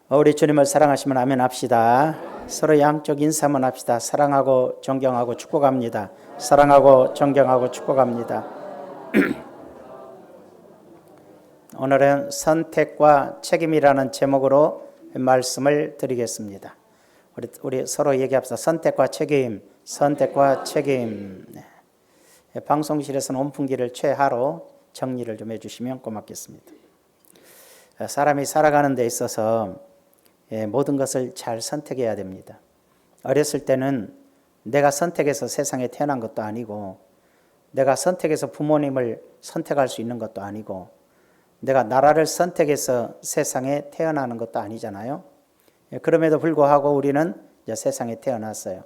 우리 주님을 사랑하시면 아멘 합시다. 서로 양쪽 인사만 합시다. 사랑하고 존경하고 축복합니다. 사랑하고 존경하고 축복합니다. 오늘은 선택과 책임이라는 제목으로 말씀을 드리겠습니다. 우리 서로 얘기합시다. 선택과 책임, 선택과 책임. 방송실에서는 온풍기를 최하로 정리를 좀 해주시면 고맙겠습니다. 사람이 살아가는 데 있어서 모든 것을 잘 선택해야 됩니다. 어렸을 때는 내가 선택해서 세상에 태어난 것도 아니고, 내가 선택해서 부모님을 선택할 수 있는 것도 아니고, 내가 나라를 선택해서 세상에 태어나는 것도 아니잖아요. 그럼에도 불구하고 우리는 이제 세상에 태어났어요.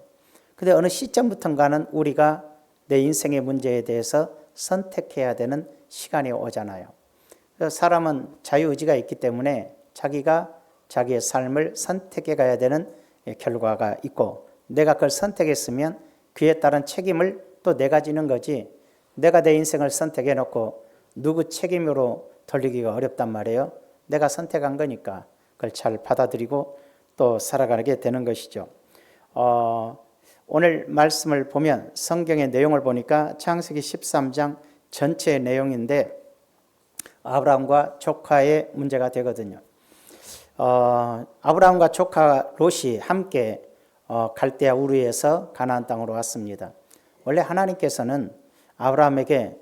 근데 어느 시점부터인가는 우리가 내 인생의 문제에 대해서 선택해야 되는 시간이 오잖아요. 사람은 자유의지가 있기 때문에 자기가 자기의 삶을 선택해 가야 되는 결과가 있고, 내가 그걸 선택했으면 그에 따른 책임을 또 내가 지는 거지, 내가 내 인생을 선택해 놓고 누구 책임으로 돌리기가 어렵단 말이에요. 내가 선택한 거니까 그걸 잘 받아들이고 또 살아가게 되는 것이죠. 오늘 말씀을 보면, 성경의 내용을 보니까 창세기 13장 전체의 내용인데 아브라함과 조카의 문제가 되거든요. 아브라함과 조카 롯이 함께 갈대아 우르에서 가나안 땅으로 왔습니다. 원래 하나님께서는 아브라함에게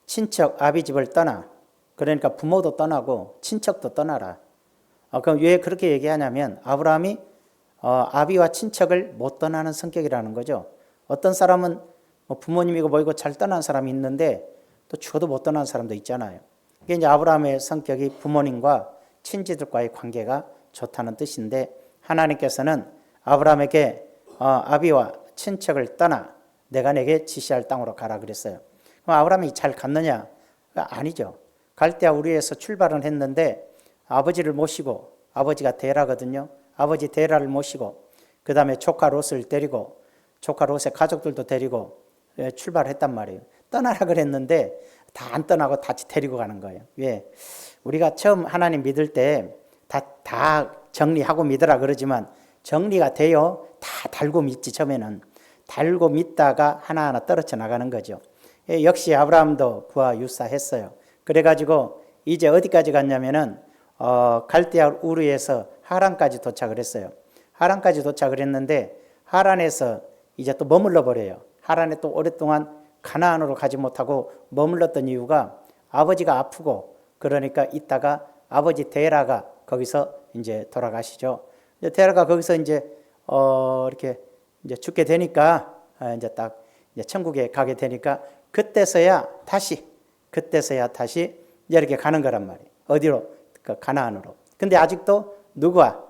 친척 아비집을 떠나, 그러니까 부모도 떠나고 친척도 떠나라. 그럼 왜 그렇게 얘기하냐면, 아브라함이 아비와 친척을 못 떠나는 성격이라는 거죠. 어떤 사람은 부모님이고 뭐이고 잘 떠나는 사람이 있는데 또 죽어도 못 떠나는 사람도 있잖아요. 이게 이제 아브라함의 성격이 부모님과 친지들과의 관계가 좋다는 뜻인데, 하나님께서는 아브라함에게 아비와 친척을 떠나 내가 내게 지시할 땅으로 가라 그랬어요. 그럼 아브라함이 잘 갔느냐? 아니죠. 갈대아 우르에서 출발은 했는데 아버지를 모시고, 아버지가 데라거든요. 아버지 데라를 모시고 그 다음에 조카 롯을 데리고, 조카 롯의 가족들도 데리고 출발했단 말이에요. 떠나라 그랬는데 다 안 떠나고 같이 데리고 가는 거예요. 왜? 우리가 처음 하나님 믿을 때 다 정리하고 믿으라 그러지만 정리가 돼요? 다 달고 믿지. 처음에는 달고 믿다가 하나하나 떨어져 나가는 거죠. 역시 아브라함도 그와 유사했어요. 그래가지고 이제 어디까지 갔냐면은 갈대아 우르에서 하란까지 도착을 했어요. 하란까지 도착을 했는데 하란에서 이제 또 머물러 버려요. 하란에 또 오랫동안 가나안으로 가지 못하고 머물렀던 이유가 아버지가 아프고, 그러니까 있다가 아버지 데라가 거기서 이제 돌아가시죠. 데라가 거기서 이제 이렇게 이제 죽게 되니까 이제 딱 이제 천국에 가게 되니까 그때서야 다시 이렇게 가는 거란 말이에요. 어디로? 그 가나안으로. 근데 아직도 누가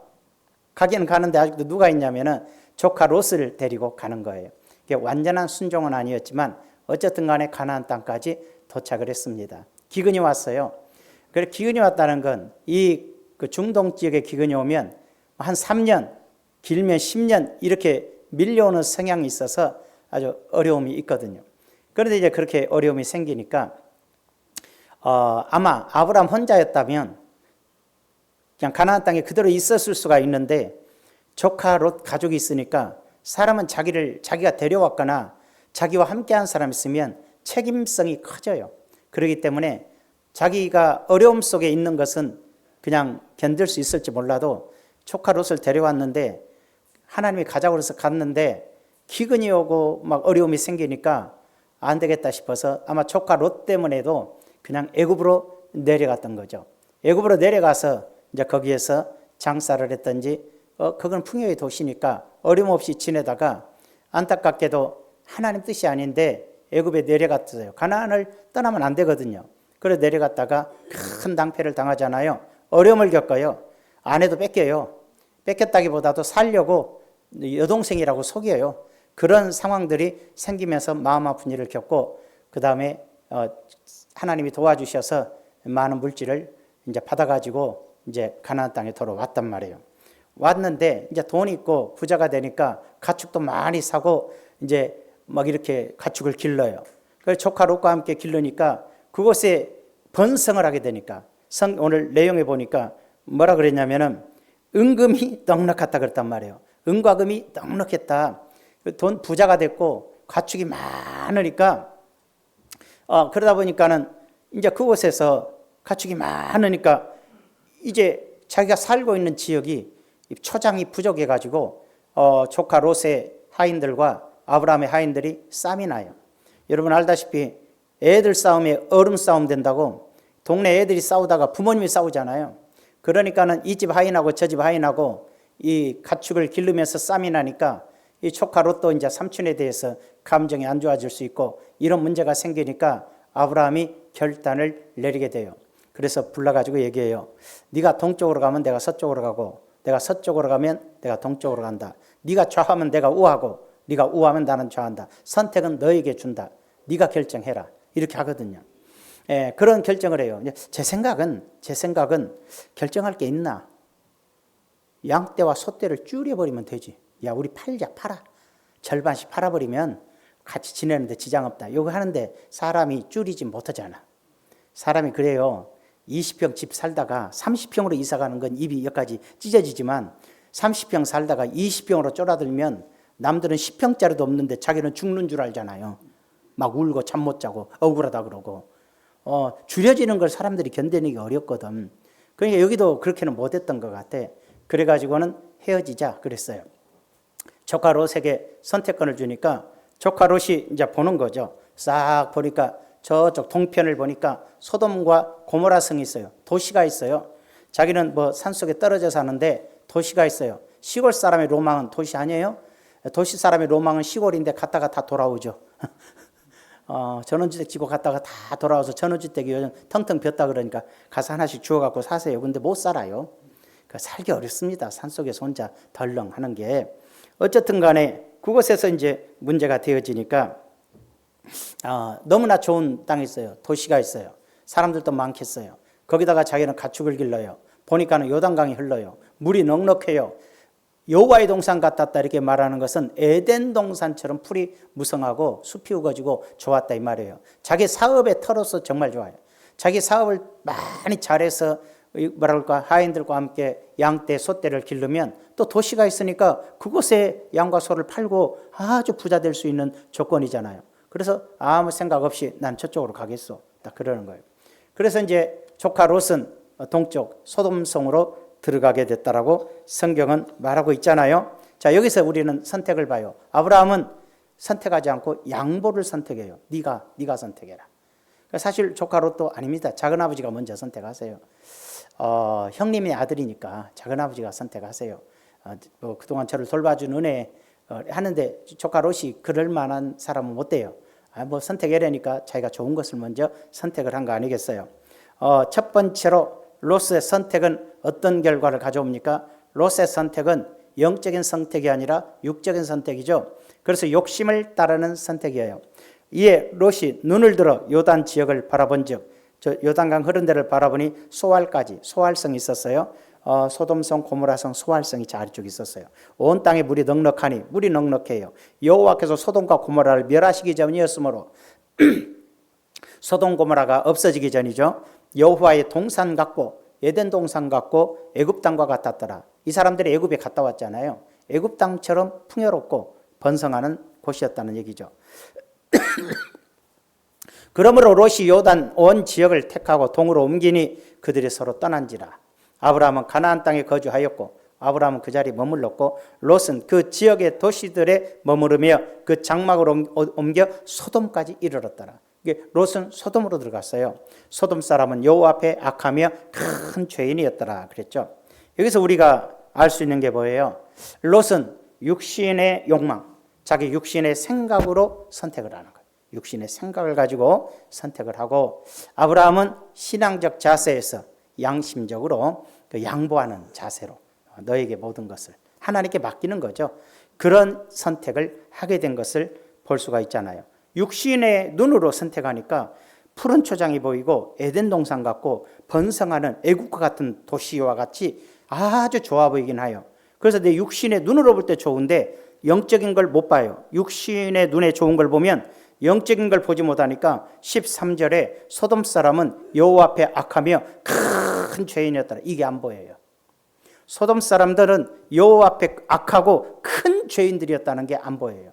가기는 가는데 아직도 누가 있냐면은 조카 롯을 데리고 가는 거예요. 이게 완전한 순종은 아니었지만 어쨌든 간에 가나안 땅까지 도착을 했습니다. 기근이 왔어요. 그래서 기근이 왔다는 건 이 그 중동 지역에 기근이 오면 한 3년, 길면 10년 이렇게 밀려오는 성향이 있어서 아주 어려움이 있거든요. 그런데 이제 그렇게 어려움이 생기니까 아마 아브라함 혼자였다면 그냥 가나안 땅에 그대로 있었을 수가 있는데, 조카 롯 가족이 있으니까, 사람은 자기가 데려왔거나 자기와 함께한 사람이 있으면 책임성이 커져요. 그렇기 때문에 자기가 어려움 속에 있는 것은 그냥 견딜 수 있을지 몰라도 조카 롯을 데려왔는데, 하나님이 가자고 해서 갔는데 기근이 오고 막 어려움이 생기니까 안 되겠다 싶어서 아마 조카 롯 때문에도 그냥 애굽으로 내려갔던 거죠. 애굽으로 내려가서 이제 거기에서 장사를 했던지, 그건 풍요의 도시니까 어려움 없이 지내다가 안타깝게도 하나님 뜻이 아닌데 애굽에 내려갔어요. 가나안을 떠나면 안 되거든요. 그래서 내려갔다가 큰 낭패를 당하잖아요. 어려움을 겪어요. 아내도 뺏겨요. 뺏겼다기보다도 살려고 여동생이라고 속여요. 그런 상황들이 생기면서 마음 아픈 일을 겪고, 그 다음에 하나님이 도와주셔서 많은 물질을 이제 받아가지고 이제 가나안 땅에 돌아왔단 말이에요. 왔는데 이제 돈 있고 부자가 되니까 가축도 많이 사고 이제 막 이렇게 가축을 길러요. 그래서 조카 롯과 함께 길르니까 그곳에 번성을 하게 되니까, 오늘 내용에 보니까 뭐라 그랬냐면은 은금이 넉넉했다 그랬단 말이에요. 은과 금이 넉넉했다. 돈 부자가 됐고 가축이 많으니까 그러다 보니까는 이제 그곳에서 가축이 많으니까 이제 자기가 살고 있는 지역이 초장이 부족해 가지고 조카 롯의 하인들과 아브라함의 하인들이 싸움이 나요. 여러분 알다시피 애들 싸움에 얼음 싸움 된다고 동네 애들이 싸우다가 부모님이 싸우잖아요. 그러니까는 이 집 하인하고 저 집 하인하고 이 가축을 기르면서 싸움이 나니까 이 조카 롯도 이제 삼촌에 대해서 감정이 안 좋아질 수 있고 이런 문제가 생기니까 아브라함이 결단을 내리게 돼요. 그래서 불러가지고 얘기해요. 네가 동쪽으로 가면 내가 서쪽으로 가고 내가 서쪽으로 가면 내가 동쪽으로 간다. 네가 좌하면 내가 우하고 네가 우하면 나는 좌한다. 선택은 너에게 준다. 네가 결정해라. 이렇게 하거든요. 그런 결정을 해요. 제 생각은 결정할 게 있나? 양떼와 소떼를 줄여버리면 되지. 야, 우리 팔아. 절반씩 팔아버리면 같이 지내는데 지장 없다. 이거 하는데 사람이 줄이지 못하잖아. 사람이 그래요. 20평 집 살다가 30평으로 이사 가는 건 입이 여기까지 찢어지지만 30평 살다가 20평으로 쫄아들면 남들은 10평짜리도 없는데 자기는 죽는 줄 알잖아요. 막 울고 잠 못 자고 억울하다 그러고. 줄여지는 걸 사람들이 견디는 게 어렵거든. 그러니까 여기도 그렇게는 못했던 것 같아. 그래가지고는 헤어지자 그랬어요. 조카 롯에게 선택권을 주니까 조카 롯이 이제 보는 거죠. 싹 보니까 저쪽 동편을 보니까 소돔과 고모라 성이 있어요. 도시가 있어요. 자기는 뭐 산속에 떨어져 사는데 도시가 있어요. 시골 사람의 로망은 도시 아니에요? 도시 사람의 로망은 시골인데 갔다가 다 돌아오죠. 전원주택 지고 갔다가 다 돌아와서 전원주택이 요즘 텅텅 폈다 그러니까 가서 하나씩 주워갖고 사세요. 근데 못 살아요. 그러니까 살기 어렵습니다. 산속에서 혼자 덜렁 하는 게. 어쨌든 간에 그곳에서 이제 문제가 되어지니까 너무나 좋은 땅이 있어요. 도시가 있어요. 사람들도 많겠어요. 거기다가 자기는 가축을 길러요. 보니까는 요단강이 흘러요. 물이 넉넉해요. 여호와의 동산 같았다 이렇게 말하는 것은 에덴 동산처럼 풀이 무성하고 숲이 우거지고 좋았다 이 말이에요. 자기 사업의 터로서 정말 좋아요. 자기 사업을 많이 잘해서 뭐랄까 하인들과 함께 양떼 소떼를 기르면 또 도시가 있으니까 그곳에 양과 소를 팔고 아주 부자 될 수 있는 조건이잖아요. 그래서 아무 생각 없이 난 저쪽으로 가겠어 딱 그러는 거예요. 그래서 이제 조카 롯은 동쪽 소돔성으로 들어가게 됐다라고 성경은 말하고 있잖아요. 자, 여기서 우리는 선택을 봐요. 아브라함은 선택하지 않고 양보를 선택해요. 네가 선택해라. 사실 조카 롯도 아닙니다. 작은아버지가 먼저 선택하세요. 형님의 아들이니까 작은아버지가 선택하세요. 그동안 저를 돌봐준 은혜 하는데 조카 롯이 그럴 만한 사람은 못 돼요. 선택해라니까 자기가 좋은 것을 먼저 선택을 한 거 아니겠어요. 첫 번째로 롯의 선택은 어떤 결과를 가져옵니까? 롯의 선택은 영적인 선택이 아니라 육적인 선택이죠. 그래서 욕심을 따르는 선택이에요. 이에 롯이 눈을 들어 요단 지역을 바라본 즉, 저 요단강 흐른 데를 바라보니 소알성이 있었어요. 소돔성, 고모라성, 소알성이 아래쪽에 있었어요. 온 땅에 물이 넉넉해요. 여호와께서 소돔과 고모라를 멸하시기 전이었으므로 소돔 고모라가 없어지기 전이죠. 여호와의 동산 같고 에덴 동산 같고 애굽 땅과 같았더라. 이 사람들이 애굽에 갔다 왔잖아요. 애굽 땅처럼 풍요롭고 번성하는 곳이었다는 얘기죠. 그러므로 롯이 요단 온 지역을 택하고 동으로 옮기니 그들이 서로 떠난지라. 아브라함은 가나안 땅에 거주하였고 아브라함은 그 자리에 머물렀고 롯은 그 지역의 도시들에 머무르며 그 장막으로 옮겨 소돔까지 이르렀더라. 롯은 소돔으로 들어갔어요. 소돔 사람은 여호와 앞에 악하며 큰 죄인이었더라 그랬죠. 여기서 우리가 알 수 있는 게 뭐예요? 롯은 육신의 욕망, 자기 육신의 생각으로 선택을 하는 거예요. 육신의 생각을 가지고 선택을 하고 아브라함은 신앙적 자세에서 양심적으로 양보하는 자세로 너에게 모든 것을 하나님께 맡기는 거죠. 그런 선택을 하게 된 것을 볼 수가 있잖아요. 육신의 눈으로 선택하니까 푸른 초장이 보이고 에덴 동산 같고 번성하는 애국과 같은 도시와 같이 아주 좋아 보이긴 해요. 그래서 내 육신의 눈으로 볼 때 좋은데 영적인 걸 못 봐요. 육신의 눈에 좋은 걸 보면 영적인 걸 보지 못하니까 13절에 소돔 사람은 여호와 앞에 악하며 큰 죄인이었더라. 이게 안 보여요. 소돔 사람들은 여호와 앞에 악하고 큰 죄인들이었다는 게 안 보여요.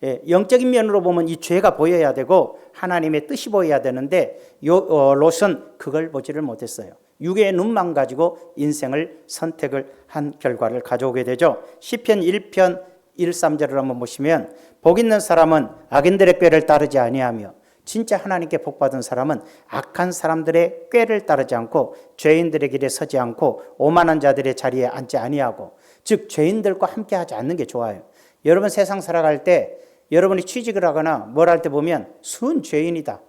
예, 영적인 면으로 보면 이 죄가 보여야 되고 하나님의 뜻이 보여야 되는데 롯은 그걸 보지를 못했어요. 육의 눈만 가지고 인생을 선택을 한 결과를 가져오게 되죠. 시편 1편 1, 3절을 한번 보시면 복 있는 사람은 악인들의 꾀를 따르지 아니하며 진짜 하나님께 복받은 사람은 악한 사람들의 꾀를 따르지 않고 죄인들의 길에 서지 않고 오만한 자들의 자리에 앉지 아니하고, 즉 죄인들과 함께 하지 않는 게 좋아요. 여러분 세상 살아갈 때 여러분이 취직을 하거나 뭘 할 때 보면 순 죄인이다.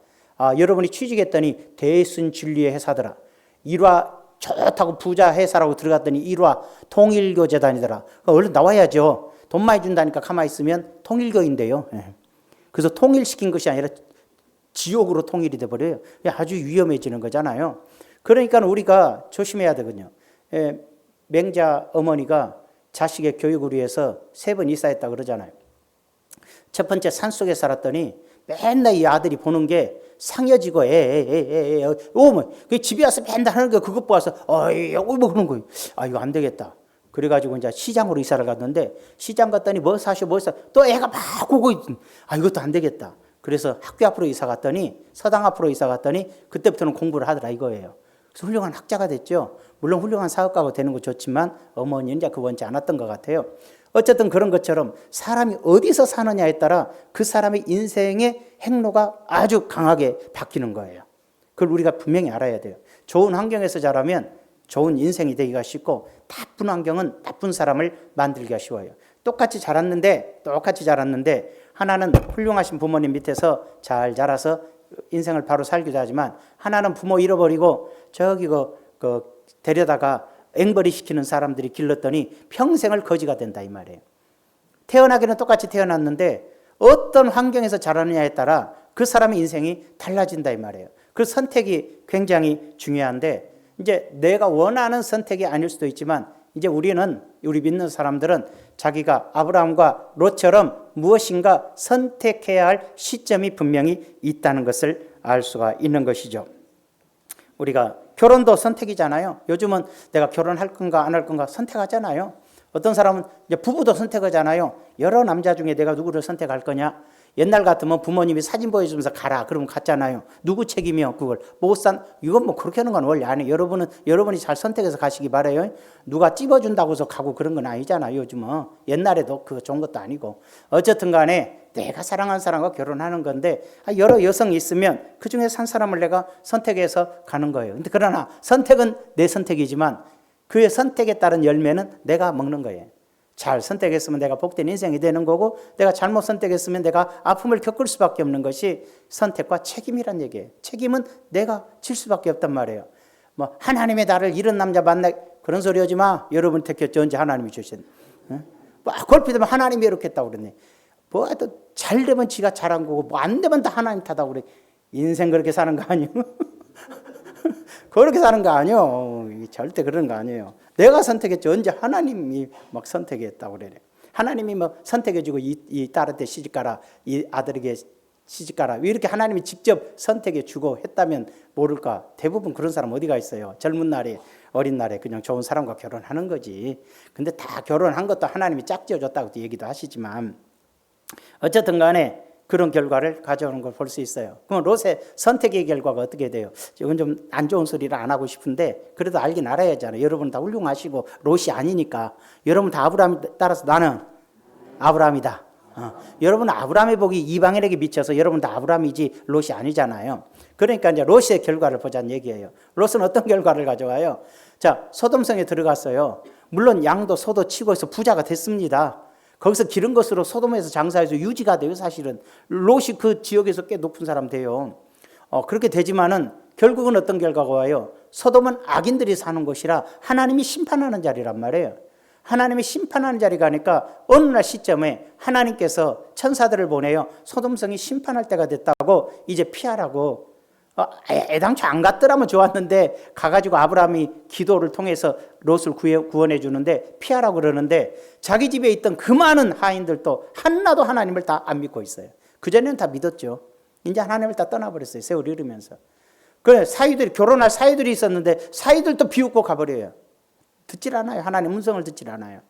여러분이 취직했더니 대순진리의 회사더라. 일화 좋다고 부자 회사라고 들어갔더니 일화 통일교재단이더라. 얼른 나와야죠. 돈 많이 준다니까 가만히 있으면 통일교인데요. 그래서 통일시킨 것이 아니라 지옥으로 통일이 돼버려요. 아주 위험해지는 거잖아요. 그러니까 우리가 조심해야 되거든요. 맹자 어머니가 자식의 교육을 위해서 3번 이사했다 그러잖아요. 첫 번째 산속에 살았더니 맨날 이 아들이 보는 게 상여지고 오면 집에 와서 맨날 하는 거 그것 보아서 뭐 그런 거예요. 이거 안 되겠다. 그래가지고 이제 시장으로 이사를 갔는데 시장 갔더니 뭐 사셔 또 애가 막 오고 이것도 안 되겠다. 그래서 학교 앞으로 이사 갔더니 서당 앞으로 이사 갔더니 그때부터는 공부를 하더라 이거예요. 그래서 훌륭한 학자가 됐죠. 물론 훌륭한 사업가가 되는 거 좋지만 어머니는 이제 그 원치 않았던 것 같아요. 어쨌든 그런 것처럼 사람이 어디서 사느냐에 따라 그 사람의 인생의 행로가 아주 강하게 바뀌는 거예요. 그걸 우리가 분명히 알아야 돼요. 좋은 환경에서 자라면 좋은 인생이 되기가 쉽고 나쁜 환경은 나쁜 사람을 만들기가 쉬워요. 똑같이 자랐는데 하나는 훌륭하신 부모님 밑에서 잘 자라서 인생을 바로 살기도 하지만 하나는 부모 잃어버리고 저기 데려다가 앵벌이 시키는 사람들이 길렀더니 평생을 거지가 된다 이 말이에요. 태어나기는 똑같이 태어났는데 어떤 환경에서 자라느냐에 따라 그 사람의 인생이 달라진다 이 말이에요. 그 선택이 굉장히 중요한데 이제 내가 원하는 선택이 아닐 수도 있지만 이제 우리 믿는 사람들은 자기가 아브라함과 롯처럼 무엇인가 선택해야 할 시점이 분명히 있다는 것을 알 수가 있는 것이죠. 우리가 결혼도 선택이잖아요. 요즘은 내가 결혼할 건가 안 할 건가 선택하잖아요. 어떤 사람은 이제 부부도 선택하잖아요. 여러 남자 중에 내가 누구를 선택할 거냐. 옛날 같으면 부모님이 사진 보여주면서 가라 그러면 갔잖아요. 누구 책임이요 그걸 이건 뭐 그렇게 하는 건 원래 아니에요. 여러분이 잘 선택해서 가시기 바라요. 누가 찝어준다고 해서 가고 그런 건 아니잖아요. 요즘은 옛날에도 그거 좋은 것도 아니고 어쨌든 간에 내가 사랑하는 사람과 결혼하는 건데 여러 여성이 있으면 그중에서 한 사람을 내가 선택해서 가는 거예요. 근데 그러나 선택은 내 선택이지만 그의 선택에 따른 열매는 내가 먹는 거예요. 잘 선택했으면 내가 복된 인생이 되는 거고 내가 잘못 선택했으면 내가 아픔을 겪을 수밖에 없는 것이 선택과 책임이란 얘기예요. 책임은 내가 질 수밖에 없단 말이에요. 뭐 하나님의 나를 이런 남자 만나 그런 소리 하지 마. 여러분 택했죠. 언제 하나님이 주신. 뭐 골피되면 하나님이 이렇게 했다고 그러네. 뭐 잘 되면 지가 잘한 거고 뭐 안 되면 다 하나님 탓하고 그래. 인생 그렇게 사는 거 아니에요? 그렇게 사는 거 아니에요. 절대 그런 거 아니에요. 내가 선택했죠. 언제 하나님이 막 선택했다고 그래. 하나님이 막 선택해주고 이 딸한테 시집가라, 이 아들에게 시집가라. 이렇게 하나님이 직접 선택해주고 했다면 모를까. 대부분 그런 사람 어디가 있어요. 젊은 날에 어린 날에 그냥 좋은 사람과 결혼하는 거지. 근데 다 결혼한 것도 하나님이 짝지어줬다고 얘기도 하시지만 어쨌든 간에 그런 결과를 가져오는 걸 볼 수 있어요. 그럼 롯의 선택의 결과가 어떻게 돼요? 이건 좀 안 좋은 소리를 안 하고 싶은데 그래도 알긴 알아야잖아요. 여러분 다 훌륭하시고 롯이 아니니까. 여러분 다 아브라함 따라서 나는 아브라함이다. 여러분 아브라함의 복이 이방인에게 미쳐서 여러분 다 아브라함이지 롯이 아니잖아요. 그러니까 이제 롯의 결과를 보자는 얘기예요. 롯은 어떤 결과를 가져와요? 자, 소돔성에 들어갔어요. 물론 양도 소도 치고 해서 부자가 됐습니다. 거기서 기른 것으로 소돔에서 장사해서 유지가 돼요. 사실은 롯이 그 지역에서 꽤 높은 사람 돼요. 그렇게 되지만은 결국은 어떤 결과가 와요? 소돔은 악인들이 사는 곳이라 하나님이 심판하는 자리란 말이에요. 하나님이 심판하는 자리 가니까 어느 날 시점에 하나님께서 천사들을 보내요. 소돔성이 심판할 때가 됐다고 이제 피하라고. 애당초 안 갔더라면 좋았는데 가가지고 아브라함이 기도를 통해서 롯을 구원해 주는데 피하라고 그러는데 자기 집에 있던 그 많은 하인들도 하나도 하나님을 다 안 믿고 있어요. 그전에는 다 믿었죠. 이제 하나님을 다 떠나버렸어요. 세월이 흐르면서. 그래 결혼할 사위들이 있었는데 사위들도 비웃고 가버려요. 듣질 않아요. 하나님 음성을 듣질 않아요.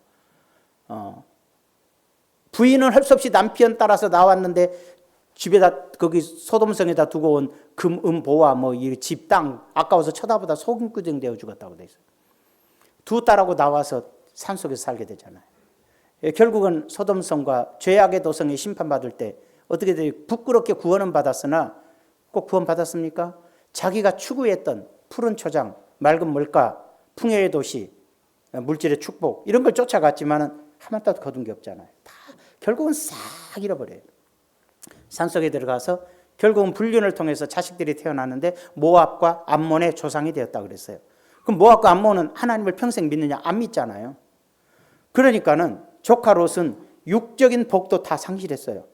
부인은 할 수 없이 남편 따라서 나왔는데 집에다 거기 소돔성에다 두고 온 금은보와 뭐 이 집 땅 아까워서 쳐다보다 소금구덩이 되어 죽었다고 돼 있어요. 두 딸하고 나와서 산속에서 살게 되잖아요. 결국은 소돔성과 죄악의 도성이 심판받을 때 어떻게 돼요? 부끄럽게 구원은 받았으나 꼭 구원 받았습니까? 자기가 추구했던 푸른 초장, 맑은 물가, 풍요의 도시, 물질의 축복 이런 걸 쫓아갔지만은 하나도 거둔 게 없잖아요. 다 결국은 싹 잃어버려요. 산속에 들어가서 결국은 불륜을 통해서 자식들이 태어났는데 모압과 암몬의 조상이 되었다 그랬어요. 그럼 모압과 암몬은 하나님을 평생 믿느냐? 안 믿잖아요. 그러니까는 조카 롯은 육적인 복도 다 상실했어요.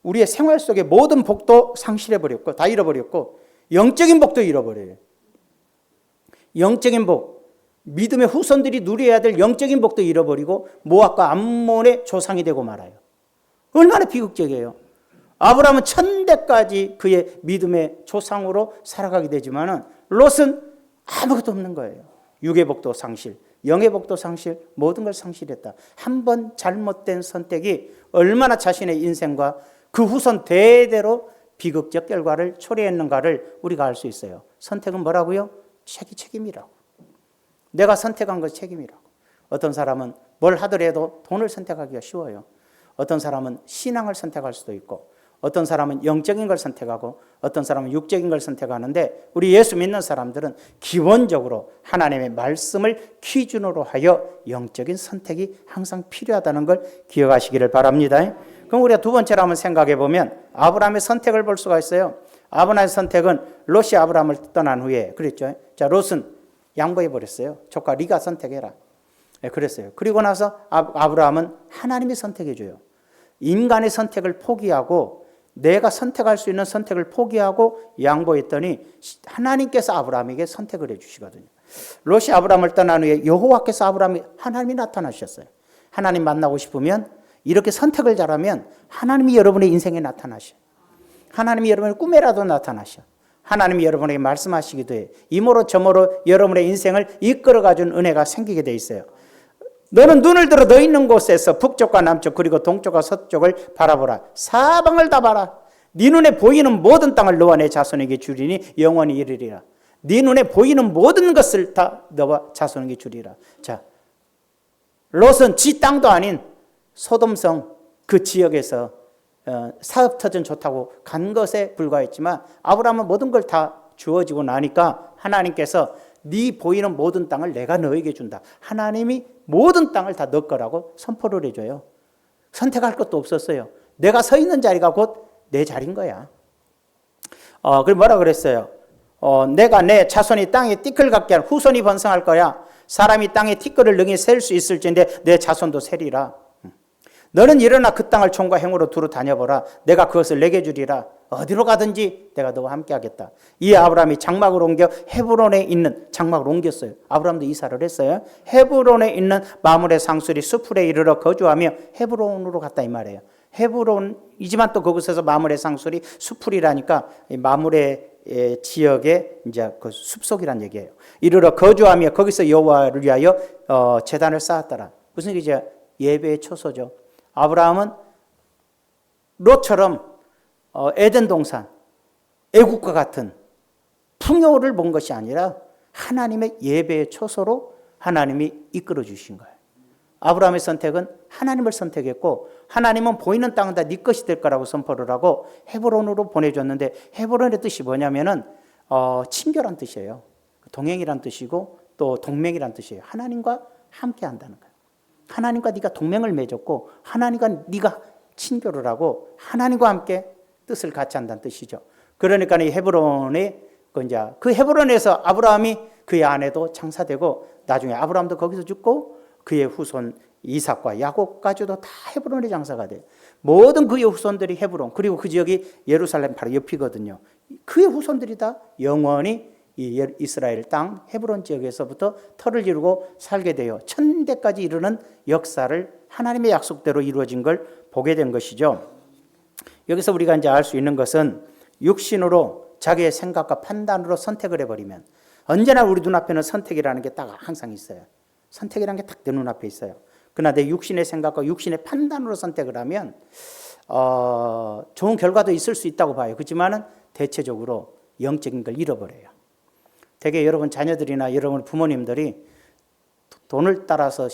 우리의 생활 속의 모든 복도 상실해버렸고 다 잃어버렸고 영적인 복도 잃어버려요. 영적인 복, 믿음의 후손들이 누려야 될 영적인 복도 잃어버리고 모압과 암몬의 조상이 되고 말아요. 얼마나 비극적이에요. 아브라함은 천대까지 그의 믿음의 조상으로 살아가게 되지만은 롯은 아무것도 없는 거예요. 육의 복도 상실, 영의 복도 상실, 모든 걸 상실했다. 한 번 잘못된 선택이 얼마나 자신의 인생과 그 후손 대대로 비극적 결과를 초래했는가를 우리가 알 수 있어요. 선택은 뭐라고요? 책임이라고. 내가 선택한 것 책임이라고. 어떤 사람은 뭘 하더라도 돈을 선택하기가 쉬워요. 어떤 사람은 신앙을 선택할 수도 있고 어떤 사람은 영적인 걸 선택하고 어떤 사람은 육적인 걸 선택하는데 우리 예수 믿는 사람들은 기본적으로 하나님의 말씀을 기준으로 하여 영적인 선택이 항상 필요하다는 걸 기억하시기를 바랍니다. 그럼 우리가 두 번째로 한번 생각해 보면 아브라함의 선택을 볼 수가 있어요. 아브라함의 선택은 롯이 아브라함을 떠난 후에 그랬죠. 자, 롯은 양보해 버렸어요. 조카 네가 선택해라. 네, 그랬어요. 그리고 나서 아브라함은 하나님이 선택해 줘요. 인간의 선택을 포기하고 내가 선택할 수 있는 선택을 포기하고 양보했더니 하나님께서 아브라함에게 선택을 해 주시거든요. 롯이 아브라함을 떠난 후에 여호와께서 하나님이 나타나셨어요. 하나님 만나고 싶으면 이렇게 선택을 잘하면 하나님이 여러분의 인생에 나타나셔. 하나님이 여러분의 꿈에라도 나타나셔. 하나님이 여러분에게 말씀하시기도 해. 이모로 저모로 여러분의 인생을 이끌어가준 은혜가 생기게 돼 있어요. 너는 눈을 들어 너 있는 곳에서 북쪽과 남쪽 그리고 동쪽과 서쪽을 바라보라. 사방을 다 봐라. 네 눈에 보이는 모든 땅을 너와 내 자손에게 주리니 영원히 이르리라. 네 눈에 보이는 모든 것을 다 너와 자손에게 주리라. 자, 롯은 지 땅도 아닌 소돔성 그 지역에서 사업터전 좋다고 간 것에 불과했지만 아브라함은 모든 걸 다 주어지고 나니까 하나님께서 네 보이는 모든 땅을 내가 너에게 준다. 하나님이 모든 땅을 다 너 거라고 선포를 해줘요. 선택할 것도 없었어요. 내가 서 있는 자리가 곧 내 자리인 거야. 그리고 뭐라 그랬어요? 내가 내 자손이 땅에 띠끌 같게 한 후손이 번성할 거야. 사람이 땅에 티끌을 능히 셀 수 있을진데 내 자손도 세리라. 너는 일어나 그 땅을 총과 행으로 두루 다녀보라. 내가 그것을 내게 주리라. 어디로 가든지 내가 너와 함께 하겠다. 이 아브라함이 장막을 옮겨 헤브론에 있는 장막을 옮겼어요. 아브라함도 이사를 했어요. 헤브론에 있는 마므레 상수리 수풀에 이르러 거주하며 헤브론으로 갔다 이 말이에요. 헤브론이지만 또 그곳에서 마므레 상수리 수풀이라니까 마므레 지역의 이제 그 숲속이란 얘기예요. 이르러 거주하며 거기서 여호와를 위하여 제단을 쌓았더라. 무슨 얘기죠? 예배의 초소죠. 아브라함은 롯처럼 에덴 동산, 애국과 같은 풍요를 본 것이 아니라 하나님의 예배의 초소로 하나님이 이끌어 주신 거예요. 아브라함의 선택은 하나님을 선택했고 하나님은 보이는 땅은 다 네 것이 될 거라고 선포를 하고 헤브론으로 보내줬는데 헤브론의 뜻이 뭐냐면은 친교란 뜻이에요. 동행이란 뜻이고 또 동맹이란 뜻이에요. 하나님과 함께 한다는 거예요. 하나님과 네가 동맹을 맺었고 하나님과 네가 친교를 하고 하나님과 함께 뜻을 같이 한다는 뜻이죠. 그러니까 이 헤브론에 그 헤브론에서 아브라함이 그의 아내도 장사되고 나중에 아브라함도 거기서 죽고 그의 후손 이삭과 야곱까지도 다 헤브론의 장사가 돼요. 모든 그의 후손들이 헤브론 그리고 그 지역이 예루살렘 바로 옆이거든요. 그의 후손들이 다 영원히 이 이스라엘 땅 헤브론 지역에서부터 터를 이루고 살게 되어 천대까지 이르는 역사를 하나님의 약속대로 이루어진 걸 보게 된 것이죠. 여기서 우리가 이제 알 수 있는 것은 육신으로 자기의 생각과 판단으로 선택을 해버리면 언제나 우리 눈앞에는 선택이라는 게 딱 항상 있어요. 선택이라는 게 딱 내 눈앞에 있어요. 그러나 내 육신의 생각과 육신의 판단으로 선택을 하면 좋은 결과도 있을 수 있다고 봐요. 그렇지만은 대체적으로 영적인 걸 잃어버려요. 되게 여러분 자녀들이나 여러분 부모님들이 돈을 따라서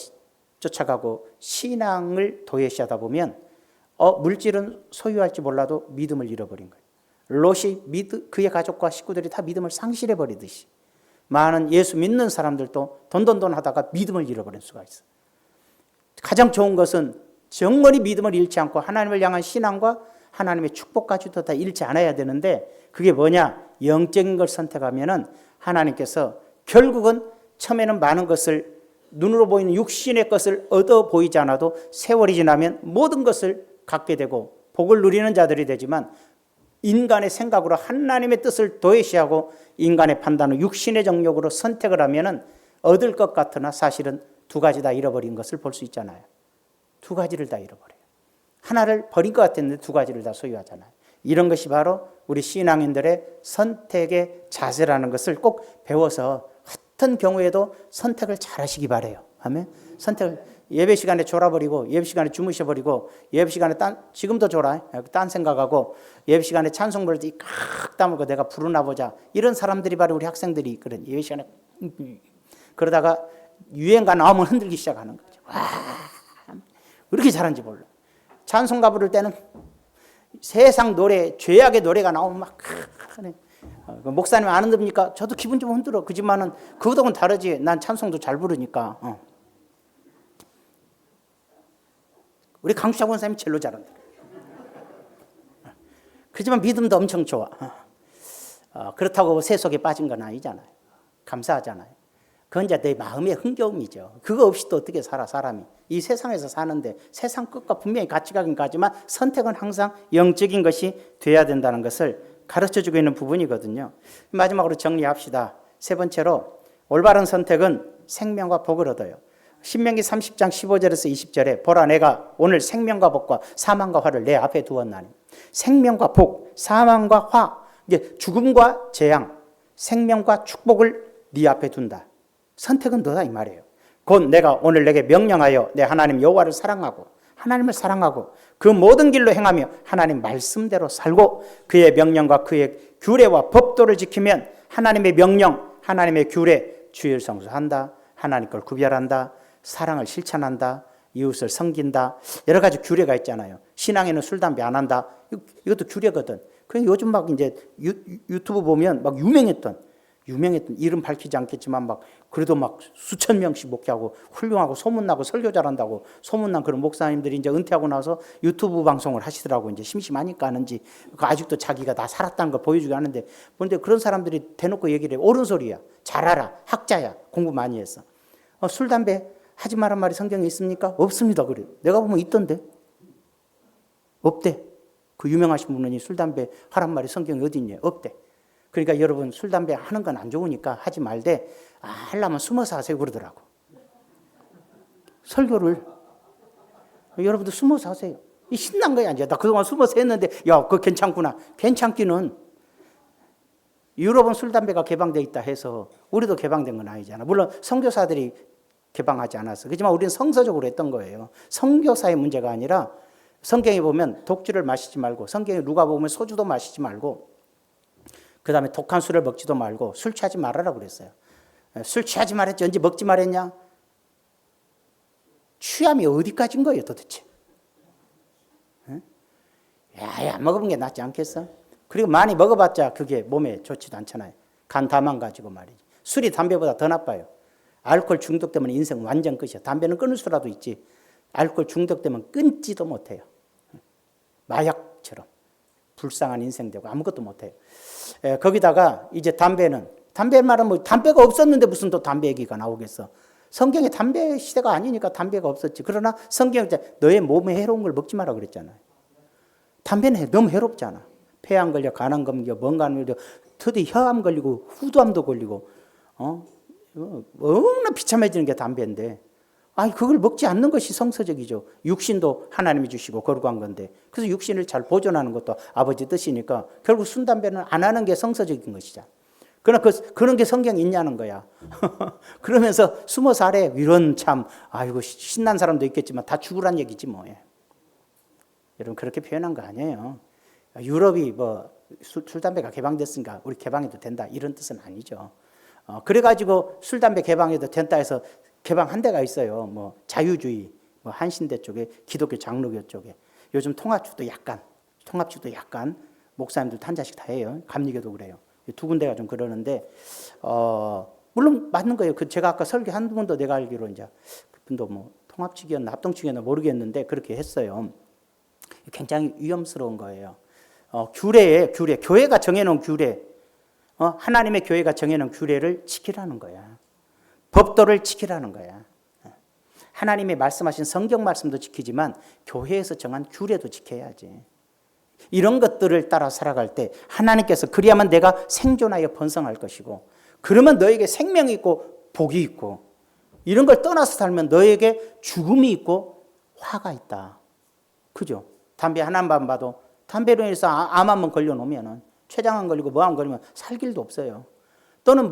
쫓아가고 신앙을 도외시하다 보면 물질은 소유할지 몰라도 믿음을 잃어버린 거예요. 롯이 그의 가족과 식구들이 다 믿음을 상실해버리듯이 많은 예수 믿는 사람들도 돈 하다가 믿음을 잃어버린 수가 있어요. 가장 좋은 것은 정말이 믿음을 잃지 않고 하나님을 향한 신앙과 하나님의 축복까지도 다 잃지 않아야 되는데 그게 뭐냐? 영적인 걸 선택하면은 하나님께서 결국은 처음에는 많은 것을 눈으로 보이는 육신의 것을 얻어 보이지 않아도 세월이 지나면 모든 것을 갖게 되고 복을 누리는 자들이 되지만 인간의 생각으로 하나님의 뜻을 도외시하고 인간의 판단으로 육신의 정욕으로 선택을 하면은 얻을 것 같으나 사실은 두 가지 다 잃어버린 것을 볼 수 있잖아요. 두 가지를 다 잃어버려요. 하나를 버린 것 같았는데 두 가지를 다 소유하잖아요. 이런 것이 바로 우리 신앙인들의 선택의 자세라는 것을 꼭 배워서 어떤 경우에도 선택을 잘 하시기 바라요. 아멘. 선택을 예배 시간에 졸아버리고 예배 시간에 주무셔버리고 예배 시간에 지금도 졸아 딴 생각하고 예배 시간에 찬송 부를 때 칵 다물고 내가 부르나 보자 이런 사람들이 바로 우리 학생들이 그런 예배 시간에 그러다가 유행가 나오면 흔들기 시작하는 거죠. 와, 왜 이렇게 잘하는지 몰라. 찬송가 부를 때는 세상 노래 죄악의 노래가 나오면 막 목사님 안 흔듭니까? 저도 기분 좀 흔들어. 그지만은 그거하고는 다르지. 난 찬송도 잘 부르니까. 우리 강수자 권사님이 첼로 잘한다. 그렇지만 믿음도 엄청 좋아. 그렇다고 세속에 빠진 건 아니잖아요. 감사하잖아요. 그건 이제 내 마음의 흥겨움이죠. 그거 없이 또 어떻게 살아 사람이. 이 세상에서 사는데 세상 끝과 분명히 같이 가긴 가지만 선택은 항상 영적인 것이 돼야 된다는 것을 가르쳐주고 있는 부분이거든요. 마지막으로 정리합시다. 세 번째로 올바른 선택은 생명과 복을 얻어요. 신명기 30장 15절에서 20절에 보라 내가 오늘 생명과 복과 사망과 화를 내 앞에 두었나니 생명과 복, 사망과 화, 이게 죽음과 재앙, 생명과 축복을 네 앞에 둔다. 선택은 너다 이 말이에요. 곧 내가 오늘 내게 명령하여 내 하나님 여호와를 사랑하고 하나님을 사랑하고 그 모든 길로 행하며 하나님 말씀대로 살고 그의 명령과 그의 규례와 법도를 지키면 하나님의 명령, 하나님의 규례, 주의를 성수한다. 하나님 걸 구별한다. 사랑을 실천한다. 이웃을 섬긴다. 여러 가지 규례가 있잖아요. 신앙에는 술, 담배 안 한다. 이것도 규례거든. 그러니까 요즘 막 이제 유튜브 보면 막 유명했던 이름 밝히지 않겠지만 막 그래도 막 수천 명씩 목회하고 훌륭하고 소문나고 설교 잘한다고 소문난 그런 목사님들이 이제 은퇴하고 나서 유튜브 방송을 하시더라고. 이제 심심하니까 하는지 아직도 자기가 다 살았다는 걸 보여주게 하는데 그런데 그런 사람들이 대놓고 얘기를 해. 옳은 소리야. 잘 알아. 학자야. 공부 많이 했어. 술, 담배 하지 말란 말이 성경에 있습니까? 없습니다. 그래. 내가 보면 있던데. 없대. 그 유명하신 분이 술, 담배 하란 말이 성경에 어디 있냐? 없대. 그러니까 여러분 술, 담배 하는 건 안 좋으니까 하지 말되 하려면 숨어서 하세요 그러더라고. 설교를. 여러분들 숨어서 하세요. 신난 거야 이제. 나 그동안 숨어서 했는데 야 그거 괜찮구나. 괜찮기는 유럽은 술, 담배가 개방되어 있다 해서 우리도 개방된 건 아니잖아. 물론 선교사들이 개방하지 않았어. 그렇지만 우리는 성서적으로 했던 거예요. 선교사의 문제가 아니라 성경에 보면 독주를 마시지 말고 성경에 누가 보면 소주도 마시지 말고 그 다음에 독한 술을 먹지도 말고 술 취하지 말아라 그랬어요. 술 취하지 말했지 언제 먹지 말했냐? 취함이 어디까지인 거예요 도대체? 야 먹어본 게 낫지 않겠어? 그리고 많이 먹어봤자 그게 몸에 좋지도 않잖아요. 간 다 망가지고 말이지. 술이 담배보다 더 나빠요. 알코올 중독되면 인생 완전 끝이야. 담배는 끊을 수라도 있지. 알코올 중독되면 끊지도 못해요. 마약처럼 불쌍한 인생 되고 아무것도 못해요. 거기다가 이제 담배 말은 뭐 담배가 없었는데 무슨 또 담배 얘기가 나오겠어. 성경에 담배 시대가 아니니까 담배가 없었지. 그러나 성경에 너의 몸에 해로운 걸 먹지 마라 그랬잖아요. 담배는 너무 해롭잖아. 폐암 걸려, 간암 걸려, 뭔가 걸려, 특히 혀암 걸리고 후두암도 걸리고 너무나 비참해지는 게 담배인데 그걸 먹지 않는 것이 성서적이죠. 육신도 하나님이 주시고 거룩한 건데 그래서 육신을 잘 보존하는 것도 아버지 뜻이니까 결국 술, 담배는 안 하는 게 성서적인 것이죠. 그러나 그런 게 성경에 있냐는 거야. 그러면서 숨어 살래. 이런 참, 아이고, 신난 사람도 있겠지만 다 죽으란 얘기지 뭐. 여러분, 그렇게 표현한 거 아니에요. 유럽이 뭐 술, 담배가 개방됐으니까 우리 개방해도 된다. 이런 뜻은 아니죠. 그래가지고 술, 담배 개방해도 된다 해서 개방한 데가 있어요. 뭐 자유주의, 뭐 한신대 쪽에, 기독교 장로교 쪽에. 요즘 통합주도 약간, 목사님들도 한 잔씩 다 해요. 감리교도 그래요. 두 군데가 좀 그러는데, 물론 맞는 거예요. 제가 아까 설교 한 분도 내가 알기로 이제 그분도 뭐 통합 측이었나 합동 측이었나 모르겠는데 그렇게 했어요. 굉장히 위험스러운 거예요. 규례, 교회가 정해놓은 규례, 하나님의 교회가 정해놓은 규례를 지키라는 거야. 법도를 지키라는 거야. 하나님의 말씀하신 성경 말씀도 지키지만 교회에서 정한 규례도 지켜야지. 이런 것들을 따라 살아갈 때 하나님께서 그리야만 내가 생존하여 번성할 것이고, 그러면 너에게 생명이 있고 복이 있고, 이런 걸 떠나서 살면 너에게 죽음이 있고 화가 있다. 그죠? 담배 하나만 봐도 담배로 인해서 암 한번 걸려놓으면 췌장암 걸리고 뭐암 걸리면 살 길도 없어요. 또는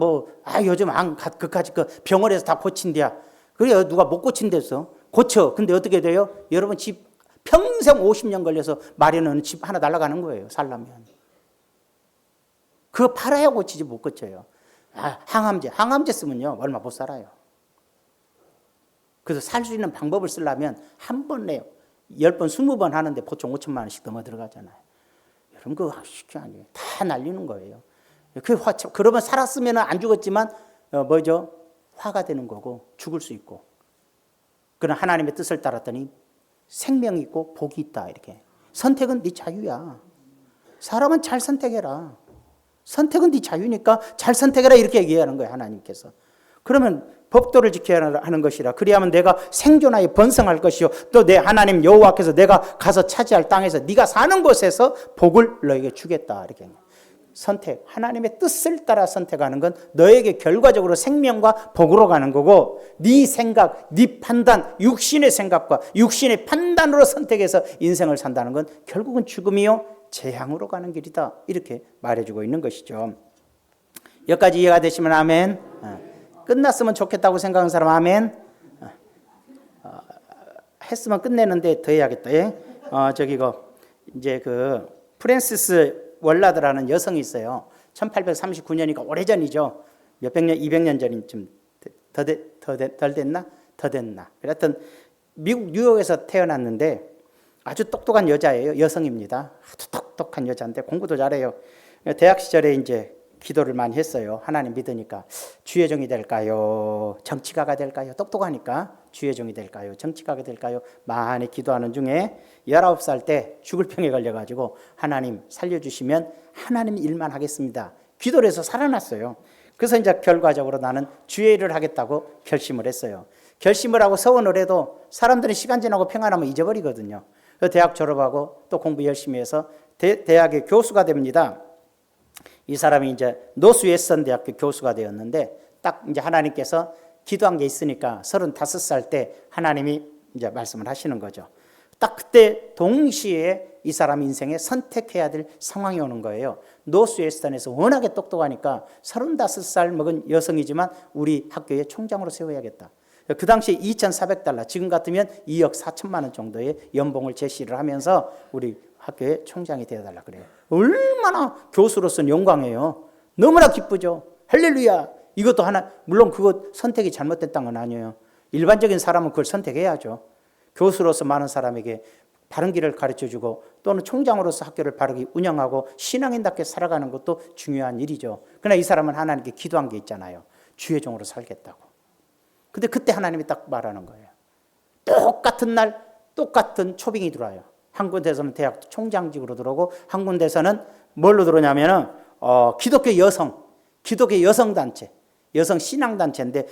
요즘 암 그까지 병원에서 다 고친대야. 그래, 누가 못 고친댔어. 고쳐. 근데 어떻게 돼요? 여러분 집 평생 50년 걸려서 마련하는 집 하나 날아가는 거예요. 살려면. 그거 팔아야 고치지 못 고쳐요. 항암제 쓰면요 얼마 못 살아요. 그래서 살 수 있는 방법을 쓰려면 한 번에 10번, 20번 하는데 보통 5천만 원씩 넘어 들어가잖아요. 여러분 그거 쉽지 아니에요. 다 날리는 거예요. 그러면 살았으면 안 죽었지만 화가 되는 거고 죽을 수 있고. 그러나 하나님의 뜻을 따랐더니 생명이 있고 복이 있다. 이렇게. 선택은 네 자유야. 사람은 잘 선택해라. 선택은 네 자유니까 잘 선택해라 이렇게 얘기하는 거예요. 하나님께서. 그러면 법도를 지켜야 하는 것이라. 그리하면 내가 생존하여 번성할 것이요. 또 내 하나님 여호와께서 내가 가서 차지할 땅에서 네가 사는 곳에서 복을 너에게 주겠다. 이렇게. 선택, 하나님의 뜻을 따라 선택하는 건 너에게 결과적으로 생명과 복으로 가는 거고, 네 생각, 네 판단, 육신의 생각과 육신의 판단으로 선택해서 인생을 산다는 건 결국은 죽음이요 재앙으로 가는 길이다. 이렇게 말해주고 있는 것이죠. 여기까지 이해가 되시면 아멘. 끝났으면 좋겠다고 생각하는 사람 아멘. 했으면 끝내는데 더 해야겠다. 이제 프랜시스 월라드라는 여성이 있어요. 1839년이니까 오래전이죠. 몇백 년, 200년 전인 좀 덜 됐나? 더 됐나? 하여튼 미국 뉴욕에서 태어났는데 아주 똑똑한 여자예요. 여성입니다. 아주 똑똑한 여자인데 공부도 잘해요. 대학 시절에 이제 기도를 많이 했어요. 하나님 믿으니까. 주의 종이 될까요? 정치가가 될까요? 똑똑하니까 주의 종이 될까요? 정치가가 될까요? 많이 기도하는 중에 19살 때 죽을 병에 걸려가지고 하나님 살려주시면 하나님 일만 하겠습니다. 기도를 해서 살아났어요. 그래서 이제 결과적으로 나는 주의 일을 하겠다고 결심을 했어요. 결심을 하고 서원을 해도 사람들은 시간 지나고 평안하면 잊어버리거든요. 그래서 대학 졸업하고 또 공부 열심히 해서 대학의 교수가 됩니다. 이 사람이 이제 노스웨스턴 대학교 교수가 되었는데 딱 이제 하나님께서 기도한 게 있으니까 35살 때 하나님이 이제 말씀을 하시는 거죠. 딱 그때 동시에 이 사람 인생에 선택해야 될 상황이 오는 거예요. 노스웨스턴에서 워낙에 똑똑하니까 35살 먹은 여성이지만 우리 학교의 총장으로 세워야겠다. 그 당시에 $2,400, 지금 같으면 2억 4천만 원 정도의 연봉을 제시를 하면서 우리 학교의 총장이 되어달라 그래요. 얼마나 교수로서는 영광이에요. 너무나 기쁘죠. 할렐루야. 이것도 하나, 물론 그것 선택이 잘못됐다는 건 아니에요. 일반적인 사람은 그걸 선택해야죠. 교수로서 많은 사람에게 바른 길을 가르쳐주고 또는 총장으로서 학교를 바르게 운영하고 신앙인답게 살아가는 것도 중요한 일이죠. 그러나 이 사람은 하나님께 기도한 게 있잖아요. 주의 종으로 살겠다고. 근데 그때 하나님이 딱 말하는 거예요. 똑같은 날 똑같은 초빙이 들어와요. 한 군데서는 대학 총장직으로 들어오고 한 군데서는 뭘로 들어오냐면은 기독교 여성단체, 여성 신앙단체인데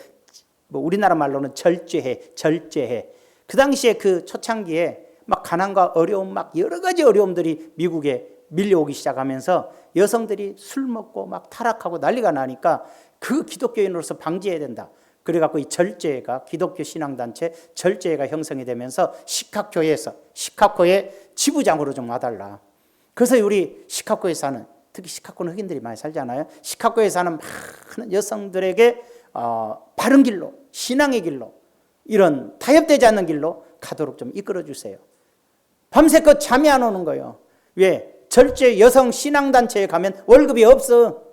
뭐 우리나라 말로는 절제해. 그 당시에 그 초창기에 막 가난과 어려움, 막 여러 가지 어려움들이 미국에 밀려오기 시작하면서 여성들이 술 먹고 막 타락하고 난리가 나니까 그 기독교인으로서 방지해야 된다. 그래갖고 이 절제회가, 기독교 신앙단체 절제회가 형성이 되면서 시카고의 지부장으로 좀 와달라. 그래서 우리 시카고에 사는 특히 시카고는 흑인들이 많이 살잖아요. 시카고에 사는 많은 여성들에게 바른 길로, 신앙의 길로, 이런 타협되지 않는 길로 가도록 좀 이끌어 주세요. 밤새껏 잠이 안 오는 거예요. 왜? 절제 여성 신앙단체에 가면 월급이 없어.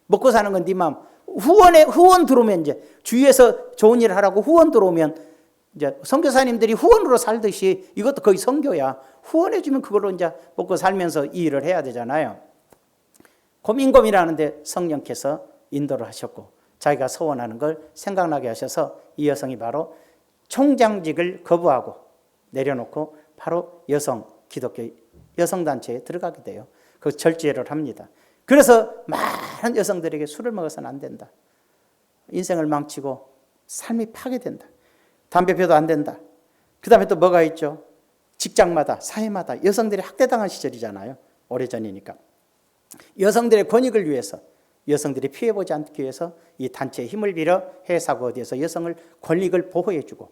먹고 사는 건 네 마음. 후원 들어오면 이제 주위에서 좋은 일을 하라고 후원 들어오면 이제 선교사님들이 후원으로 살듯이 이것도 거의 선교야. 후원해주면 그걸로 이제 먹고 살면서 이 일을 해야 되잖아요. 고민하는데 성령께서 인도를 하셨고 자기가 소원하는 걸 생각나게 하셔서 이 여성이 바로 총장직을 거부하고 내려놓고 바로 기독교 여성단체에 들어가게 돼요. 그 절제를 합니다. 그래서 많은 여성들에게 술을 먹어서는 안 된다. 인생을 망치고 삶이 파괴된다. 담배 피워도 안 된다. 그 다음에 또 뭐가 있죠? 직장마다 사회마다 여성들이 학대당한 시절이잖아요. 오래전이니까. 여성들의 권익을 위해서 여성들이 피해보지 않기 위해서 이 단체의 힘을 빌어 해사고 어디에서 여성을 권익을 보호해주고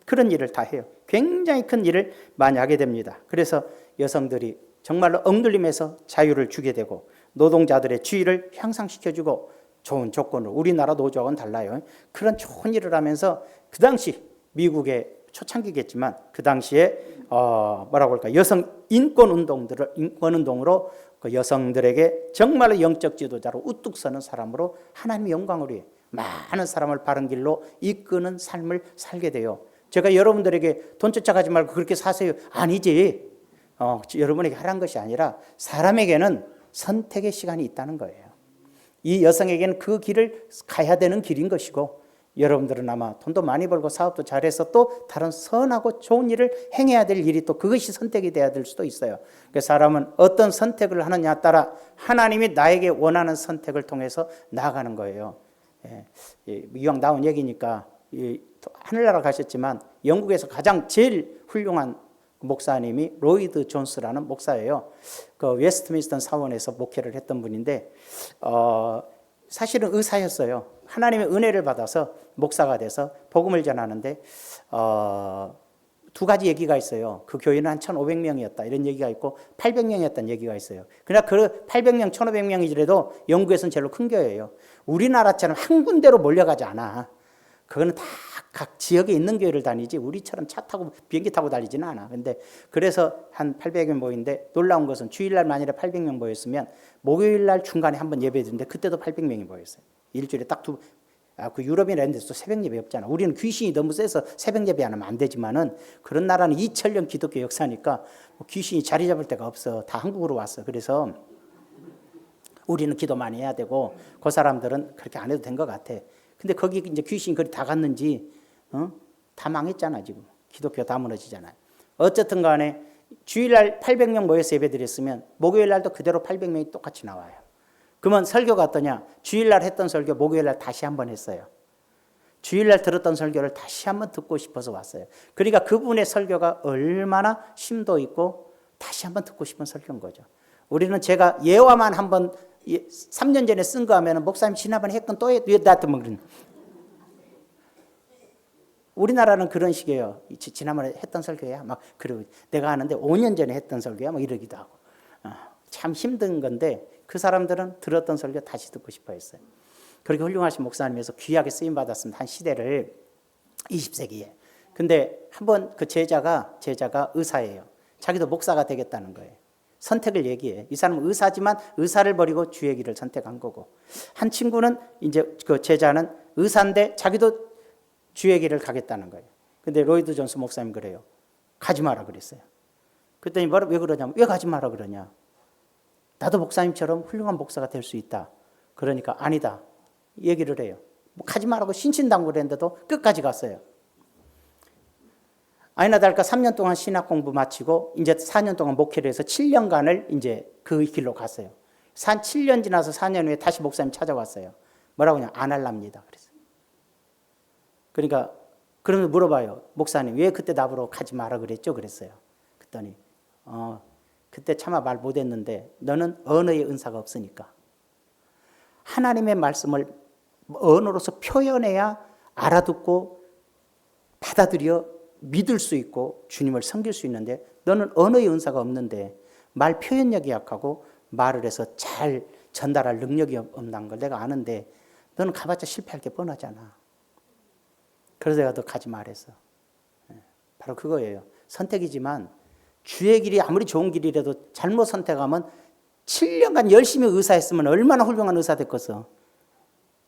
그런 일을 다 해요. 굉장히 큰 일을 많이 하게 됩니다. 그래서 여성들이 정말로 억눌림에서 자유를 주게 되고 노동자들의 지위를 향상시켜주고 좋은 조건으로 우리나라 노조하고는 달라요. 그런 좋은 일을 하면서 그 당시 미국의 초창기겠지만 그 당시에 뭐라고 할까 여성 인권운동으로 그 여성들에게 정말로 영적 지도자로 우뚝 서는 사람으로 하나님의 영광을 위해 많은 사람을 바른 길로 이끄는 삶을 살게 돼요. 제가 여러분들에게 돈 쫓아가지 말고 그렇게 사세요. 아니지. 여러분에게 하라는 것이 아니라 사람에게는 선택의 시간이 있다는 거예요. 이 여성에게는 그 길을 가야 되는 길인 것이고 여러분들은 아마 돈도 많이 벌고 사업도 잘해서 또 다른 선하고 좋은 일을 행해야 될 일이 또 그것이 선택이 돼야 될 수도 있어요. 그래서 사람은 어떤 선택을 하느냐에 따라 하나님이 나에게 원하는 선택을 통해서 나아가는 거예요. 이왕 나온 얘기니까 하늘나라 가셨지만 영국에서 가장 제일 훌륭한 목사님이 로이드 존스라는 목사예요. 그 웨스트민스터 사원에서 목회를 했던 분인데 사실은 의사였어요. 하나님의 은혜를 받아서 목사가 돼서 복음을 전하는데 두 가지 얘기가 있어요. 그 교회는 한 1,500명이었다 이런 얘기가 있고 800명이었다는 얘기가 있어요. 그러나 그 800명, 1,500명이더라도 영국에서는 제일 큰 교회예요. 우리나라처럼 한 군데로 몰려가지 않아. 그거는 다 각 지역에 있는 교회를 다니지 우리처럼 차 타고 비행기 타고 다니지는 않아. 근데 그래서 한 800명 모이는데 놀라운 것은 주일날 만일에 800명 모였으면 목요일날 중간에 한번 예배 드는데 그때도 800명이 모였어요. 일주일에 딱 그 유럽이나 이런 데서 새벽 예배 없잖아. 우리는 귀신이 너무 세서 새벽 예배 안 하면 안 되지만은 그런 나라는 2000년 기독교 역사니까 귀신이 자리 잡을 데가 없어. 다 한국으로 왔어. 그래서 우리는 기도 많이 해야 되고 그 사람들은 그렇게 안 해도 된 것 같아. 근데 거기 이제 귀신이 거기 다 갔는지 다 망했잖아. 지금 기독교 다 무너지잖아요. 어쨌든 간에 주일날 800명 모여서 예배 드렸으면 목요일날도 그대로 800명이 똑같이 나와요. 그러면 설교가 어떠냐? 주일날 했던 설교 목요일날 다시 한번 했어요. 주일날 들었던 설교를 다시 한번 듣고 싶어서 왔어요. 그러니까 그분의 설교가 얼마나 심도 있고 다시 한번 듣고 싶은 설교인 거죠. 우리는 제가 예화만 한번 3년 전에 쓴 거 하면 목사님 지난번에 했건 또 왜 나한테 뭐 그런. 우리나라는 그런 식이에요. 지난번에 했던 설교야. 막 그리고 내가 하는데 5년 전에 했던 설교야. 막 이러기도 하고. 참 힘든 건데 그 사람들은 들었던 설교 다시 듣고 싶어 했어요. 그렇게 훌륭하신 목사님에서 귀하게 쓰임 받았습니다. 한 시대를 20세기에. 근데 한번 그 제자가 의사예요. 자기도 목사가 되겠다는 거예요. 선택을 얘기해. 이 사람은 의사지만 의사를 버리고 주의 길을 선택한 거고. 한 친구는 이제 그 제자는 의사인데 자기도 주의 길을 가겠다는 거예요. 근데 로이드 존스 목사님 그래요. 가지 마라 그랬어요. 그랬더니 왜 그러냐면 왜 가지 마라 그러냐. 나도 목사님처럼 훌륭한 목사가 될 수 있다. 그러니까 아니다. 얘기를 해요. 뭐 가지 말라고 신신당부를 했는데도 끝까지 갔어요. 아니나 다를까 3년 동안 신학 공부 마치고 이제 4년 동안 목회를 해서 7년간을 이제 그 길로 갔어요. 7년 지나서 4년 후에 다시 목사님 찾아왔어요. 뭐라고 그냥 안 할랍니다. 그랬어요. 그러니까 그러면 물어봐요. 목사님 왜 그때 나보러 가지 마라 그랬죠? 그랬어요. 그랬더니 그때 차마 말 못했는데 너는 언어의 은사가 없으니까 하나님의 말씀을 언어로서 표현해야 알아듣고 받아들여 믿을 수 있고 주님을 섬길 수 있는데 너는 언어의 은사가 없는데 말 표현력이 약하고 말을 해서 잘 전달할 능력이 없는 걸 내가 아는데 너는 가봤자 실패할 게 뻔하잖아. 그래서 내가 너 가지 말했어. 바로 그거예요. 선택이지만 주의 길이 아무리 좋은 길이라도 잘못 선택하면 7년간 열심히 의사했으면 얼마나 훌륭한 의사 됐겠어.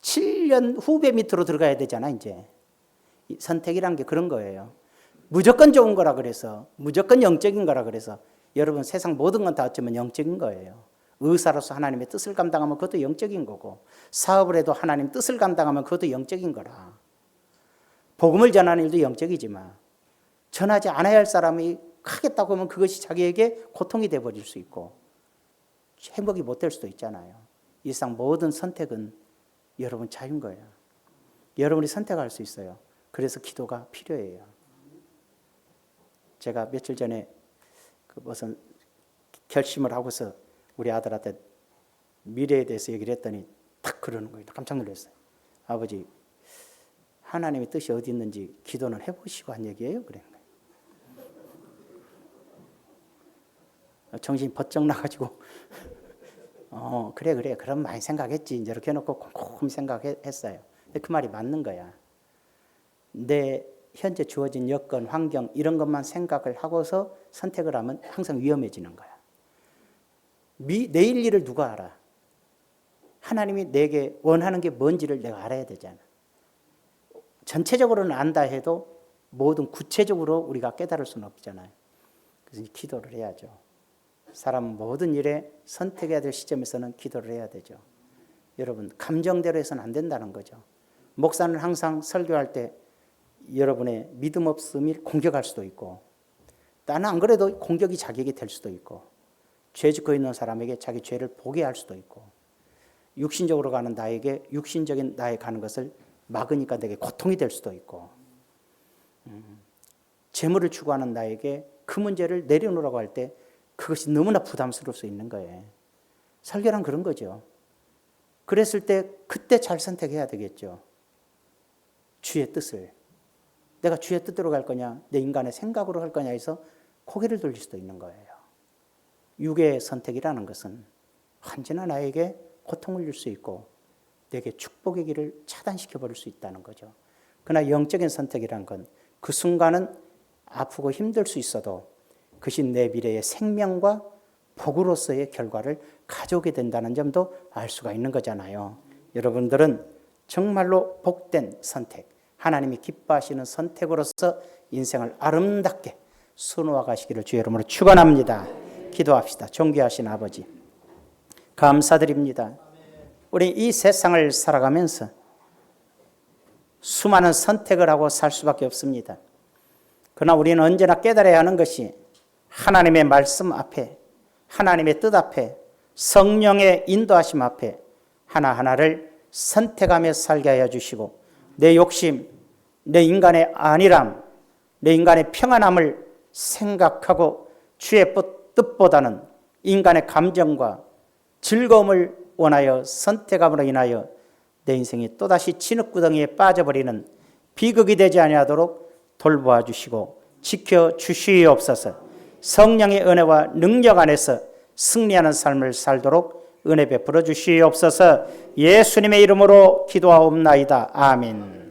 7년 후배 밑으로 들어가야 되잖아. 이제 선택이란 게 그런 거예요. 무조건 좋은 거라 그래서, 무조건 영적인 거라 그래서 여러분 세상 모든 건 다 어쩌면 영적인 거예요. 의사로서 하나님의 뜻을 감당하면 그것도 영적인 거고, 사업을 해도 하나님 뜻을 감당하면 그것도 영적인 거라. 복음을 전하는 일도 영적이지만 전하지 않아야 할 사람이 하겠다고 하면 그것이 자기에게 고통이 되어버릴 수 있고 행복이 못 될 수도 있잖아요. 이 세상 모든 선택은 여러분 자유인 거예요. 여러분이 선택할 수 있어요. 그래서 기도가 필요해요. 제가 며칠 전에 무슨 결심을 하고서 우리 아들한테 미래에 대해서 얘기를 했더니 딱 그러는 거예요. 깜짝 놀랐어요. 아버지, 하나님의 뜻이 어디 있는지 기도는 해보시고 한 얘기예요? 그래. 정신이 번쩍 나가지고 그래 그럼 많이 생각했지 이제 이렇게 해놓고 곰곰이 생각했어요. 근데 그 말이 맞는 거야. 내 현재 주어진 여건, 환경 이런 것만 생각을 하고서 선택을 하면 항상 위험해지는 거야. 내일 일을 누가 알아? 하나님이 내게 원하는 게 뭔지를 내가 알아야 되잖아. 전체적으로는 안다 해도 모든 구체적으로 우리가 깨달을 수는 없잖아요. 그래서 기도를 해야죠. 사람 모든 일에 선택해야 될 시점에서는 기도를 해야 되죠. 여러분, 감정대로 해서는 안 된다는 거죠. 목사는 항상 설교할 때 여러분의 믿음 없음을 공격할 수도 있고, 나는 안 그래도 공격이 자기에게 될 수도 있고, 죄 짓고 있는 사람에게 자기 죄를 보게 할 수도 있고, 육신적으로 가는 나에게 육신적인 나의 가는 것을 막으니까 내게 고통이 될 수도 있고, 재물을 추구하는 나에게 그 문제를 내려놓으라고 할 때 그것이 너무나 부담스러울 수 있는 거예요. 설교란 그런 거죠. 그랬을 때 그때 잘 선택해야 되겠죠. 주의 뜻을. 내가 주의 뜻대로 갈 거냐, 내 인간의 생각으로 할 거냐 해서 고개를 돌릴 수도 있는 거예요. 육의 선택이라는 것은 언제나 나에게 고통을 줄 수 있고 내게 축복의 길을 차단시켜 버릴 수 있다는 거죠. 그러나 영적인 선택이란 건 그 순간은 아프고 힘들 수 있어도 그것이 내 미래의 생명과 복으로서의 결과를 가져오게 된다는 점도 알 수가 있는 거잖아요. 여러분들은 정말로 복된 선택, 하나님이 기뻐하시는 선택으로서 인생을 아름답게 수놓아 가시기를 주의 이름으로 축원합니다. 기도합시다. 존귀하신 아버지, 감사드립니다. 우리 이 세상을 살아가면서 수많은 선택을 하고 살 수밖에 없습니다. 그러나 우리는 언제나 깨달아야 하는 것이 하나님의 말씀 앞에, 하나님의 뜻 앞에, 성령의 인도하심 앞에 하나하나를 선택하며 살게 하여 주시고, 내 욕심, 내 인간의 안일함, 내 인간의 평안함을 생각하고 주의 뜻보다는 인간의 감정과 즐거움을 원하여 선택함으로 인하여 내 인생이 또다시 진흙구덩이에 빠져버리는 비극이 되지 아니하도록 돌보아 주시고 지켜 주시옵소서. 성령의 은혜와 능력 안에서 승리하는 삶을 살도록 은혜 베풀어 주시옵소서. 예수님의 이름으로 기도하옵나이다. 아멘.